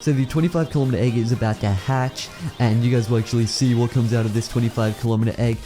So the 25-kilometer egg is about to hatch, and you guys will actually see what comes out of this 25-kilometer egg.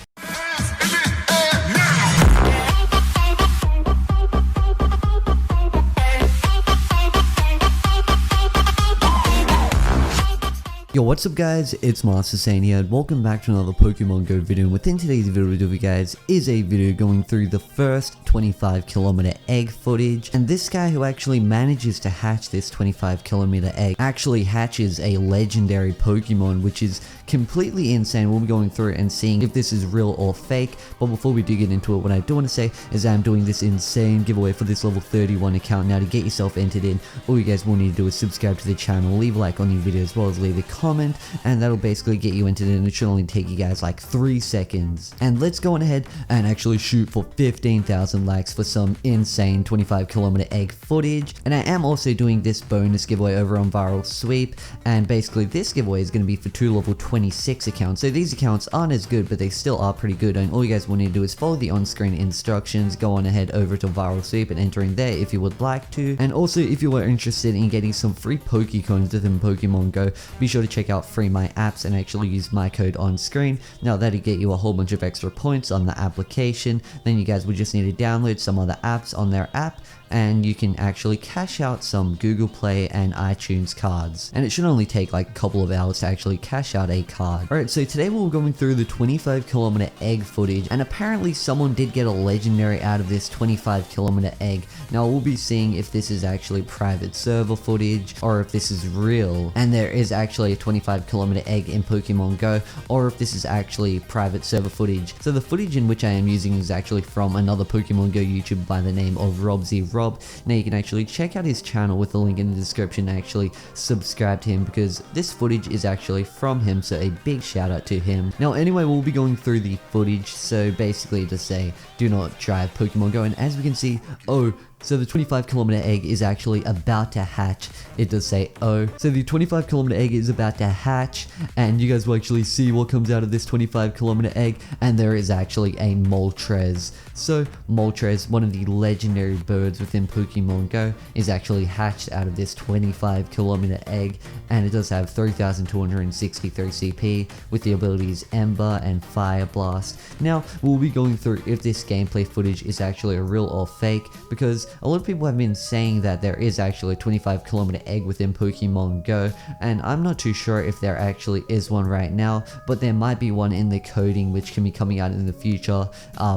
Yo, what's up guys, it's Master Sane here, and welcome back to another Pokemon Go video. And within today's video guys is a video going through the first 25-kilometer egg footage. And this guy who actually manages to hatch this 25-kilometer egg actually hatches a legendary Pokemon, which is completely insane. We'll be going through it and seeing if this is real or fake. But before we do get into it, what I do want to say is I'm doing this insane giveaway for this level 31 account. Now, to get yourself entered in, all you guys will need to do is subscribe to the channel, leave a like on your video, as well as leave a comment, and that'll basically get you entered in. It should only take you guys like 3 seconds. And let's go on ahead and actually shoot for 15,000 likes for some insane 25-kilometer egg footage. And I am also doing this bonus giveaway over on Viral Sweep, and basically this giveaway is going to be for 2 level 26 accounts. So these accounts aren't as good, but they still are pretty good, and all you guys will need to do is follow the on-screen instructions, go on ahead over to Viral Sweep and enter in there if you would like to. And also, if you are interested in getting some free Pokecoins within Pokemon Go, be sure to check out Free My Apps and actually use my code on screen. Now, that'll get you a whole bunch of extra points on the application. Then you guys will just need to download some other apps on their app, and you can actually cash out some Google Play and iTunes cards. And it should only take like a couple of hours to actually cash out a card. Alright, so today we're going through the 25-kilometer egg footage, and apparently someone did get a legendary out of this 25-kilometer egg. Now, we'll be seeing if this is actually private server footage, or if this is real, and there is actually a 25-kilometer egg in Pokemon Go, or if this is actually private server footage. So the footage in which I am using is actually from another Pokemon Go YouTuber by the name of Rob. Now, you can actually check out his channel with the link in the description and actually subscribe to him, because this footage is actually from him, so a big shout out to him. Now, anyway, we'll be going through the footage. So basically, to say, do not drive Pokemon Go, and as we can see, so the 25-kilometer egg is actually about to hatch. It does say so the 25-kilometer egg is about to hatch, and you guys will actually see what comes out of this 25-kilometer egg, and there is actually a Moltres. So Moltres, one of the legendary birds within Pokemon Go, is actually hatched out of this 25-kilometer egg, and it does have 3,263 CP with the abilities Ember and Fire Blast. Now, we'll be going through if this gameplay footage is actually a real or fake, because a lot of people have been saying that there is actually a 25-kilometer egg within Pokemon Go, and I'm not too sure if there actually is one right now, but there might be one in the coding which can be coming out in the future,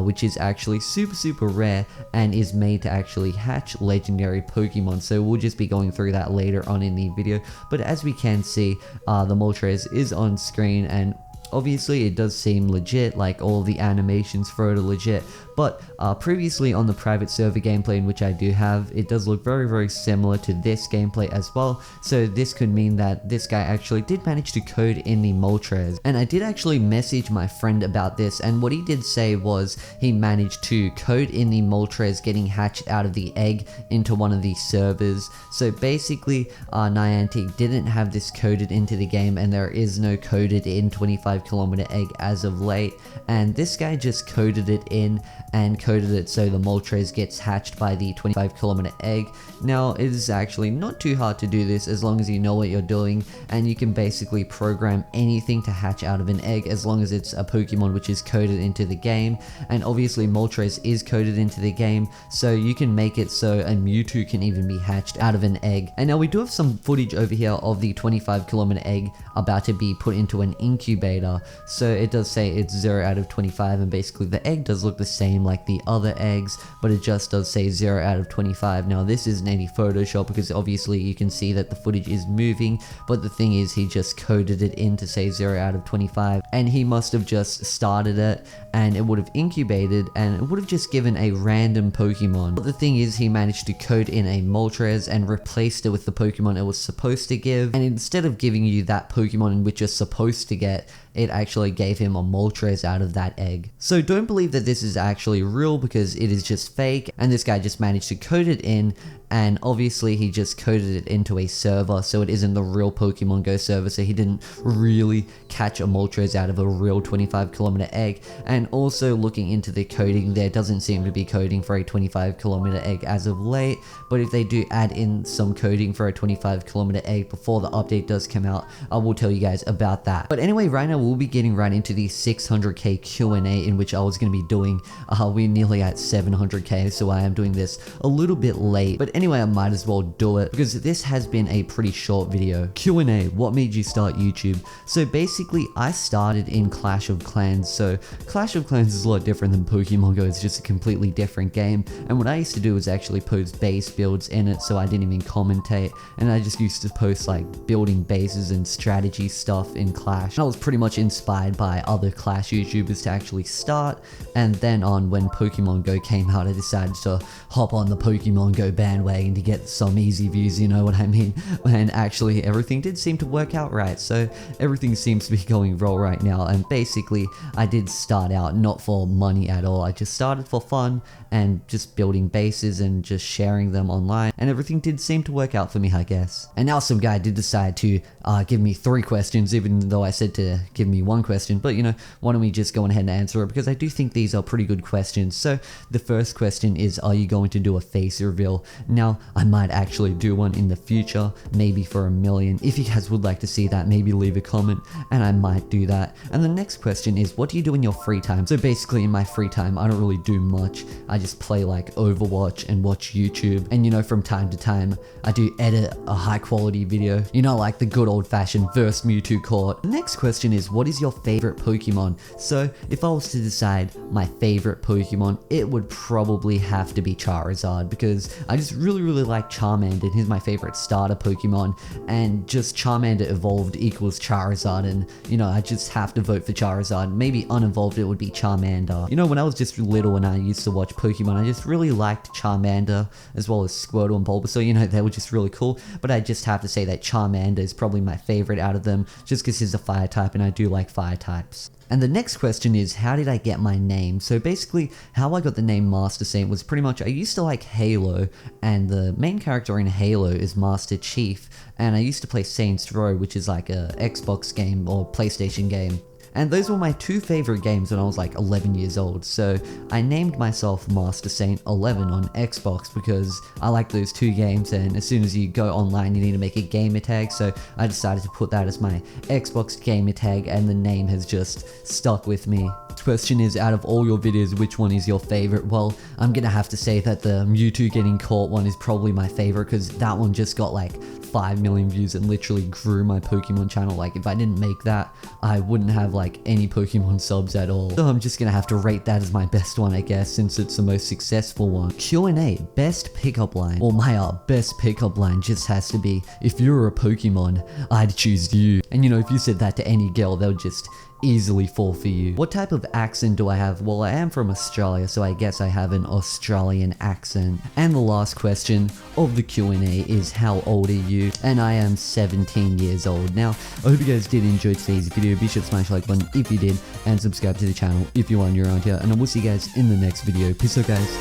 which is actually super rare and is made to actually hatch legendary Pokemon. So we'll just be going through that later on in the video. But as we can see, the Moltres is on screen, and obviously it does seem legit, like all the animations for it are legit. But previously on the private server gameplay in which I do have, it does look very similar to this gameplay as well. So this could mean that this guy actually did manage to code in the Moltres. And I did actually message my friend about this, and what he did say was he managed to code in the Moltres getting hatched out of the egg into one of the servers. So basically, Niantic didn't have this coded into the game, and there is no coded in 25-kilometer egg as of late. And this guy just coded it in and coded it so the Moltres gets hatched by the 25-kilometer egg. Now, it is actually not too hard to do this as long as you know what you're doing, and you can basically program anything to hatch out of an egg as long as it's a Pokemon which is coded into the game. And obviously Moltres is coded into the game, so you can make it so a Mewtwo can even be hatched out of an egg. And now we do have some footage over here of the 25-kilometer egg about to be put into an incubator. So it does say it's 0 out of 25, and basically the egg does look the same like the other eggs, but it just does say 0 out of 25. Now, this isn't any Photoshop, because obviously you can see that the footage is moving, but the thing is, he just coded it in to say 0 out of 25, and he must have just started it, and it would have incubated, and it would have just given a random Pokemon. But the thing is, he managed to code in a Moltres and replaced it with the Pokemon it was supposed to give, and instead of giving you that Pokemon in which you're supposed to get, it actually gave him a Moltres out of that egg. So don't believe that this is actually real, because it is just fake, and this guy just managed to code it in and obviously he just coded it into a server, so it isn't the real Pokemon Go server, so he didn't really catch a Moltres out of a real 25-kilometer egg. And also looking into the coding, there doesn't seem to be coding for a 25-kilometer egg as of late, but if they do add in some coding for a 25-kilometer egg before the update does come out, I will tell you guys about that. But anyway, right now we'll be getting right into the 600k Q&A, in which I was going to be doing. We're nearly at 700k, so I am doing this a little bit late, but anyway, I might as well do it because this has been a pretty short video. Q&A, what made you start YouTube? So basically, I started in Clash of Clans. So Clash of Clans is a lot different than Pokemon Go. It's just a completely different game, and what I used to do was actually post base builds in it, so I didn't even commentate, and I just used to post like building bases and strategy stuff in Clash. And I was pretty much inspired by other Clash YouTubers to actually start, and then on when Pokemon Go came out, I decided to hop on the Pokemon Go bandwagon to get some easy views, you know what I mean? And actually everything did seem to work out right, so everything seems to be going well right now. And basically I did start out not for money at all, I just started for fun and just building bases and just sharing them online, and everything did seem to work out for me, I guess. And now some guy did decide to give me 3 questions, even though I said to give me 1 question, but you know, why don't we just go ahead and answer it, because I do think these are pretty good questions. So the first question is, are you going to do a face reveal? Now, I might actually do one in the future, maybe for 1 million. If you guys would like to see that, maybe leave a comment and I might do that. And the next question is, what do you do in your free time? So basically in my free time, I don't really do much. I just play like Overwatch and watch YouTube, and you know, from time to time I do edit a high quality video, you know, like the good old fashioned verse Mewtwo court. The next question is, what is your favorite Pokemon? So if I was to decide my favorite Pokemon, it would probably have to be Charizard, because I just really like Charmander. He's my favorite starter Pokemon, and just Charmander evolved equals Charizard, and you know, I just have to vote for Charizard. Maybe unevolved it would be Charmander. You know, when I was just little and I used to watch Pokemon, I just really liked Charmander as well as Squirtle and Bulbasaur. You know, they were just really cool, but I just have to say that Charmander is probably my favorite out of them, just because he's a fire type and I do like fire types. And the next question is, how did I get my name? So basically, how I got the name Master Saint was pretty much, I used to like Halo, and the main character in Halo is Master Chief, and I used to play Saints Row, which is like a Xbox game or PlayStation game. And those were my 2 favorite games when I was like 11 years old, so I named myself Master Saint 11 on Xbox because I like those 2 games, and as soon as you go online you need to make a gamer tag, so I decided to put that as my Xbox gamer tag, and the name has just stuck with me. Question is, out of all your videos, which one is your favorite? Well, I'm gonna have to say that the Mewtwo getting caught one is probably my favorite, because that one just got like 5 million views and literally grew my Pokemon channel. Like, if I didn't make that, I wouldn't have like any Pokemon subs at all. So I'm just gonna have to rate that as my best one, I guess, since it's the most successful one. Q&A, best pickup line. Well, my best pickup line just has to be, if you were a Pokemon, I'd choose you. And you know, if you said that to any girl, they'll just easily fall for you. What type of accent do I have? Well, I am from Australia, so I guess I have an Australian accent. And the last question of the Q&A is, how old are you? And I am 17 years old. Now, I hope you guys did enjoy today's video. Be sure to smash the like button if you did, and subscribe to the channel if you are new around here, and I will see you guys in the next video. Peace out, guys.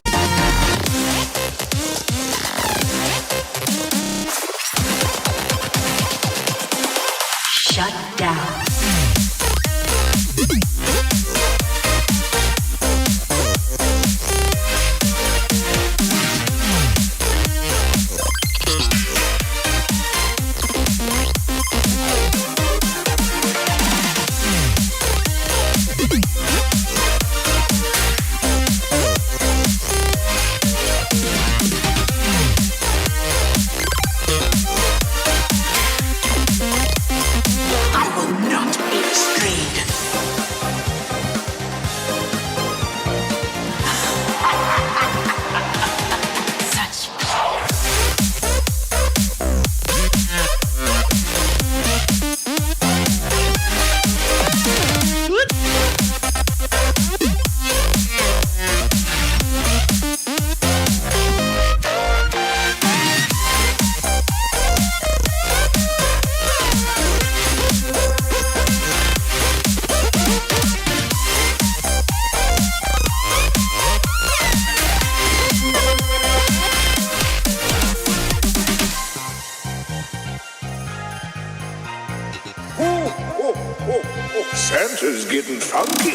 Shut down. I will not Santa's getting funky.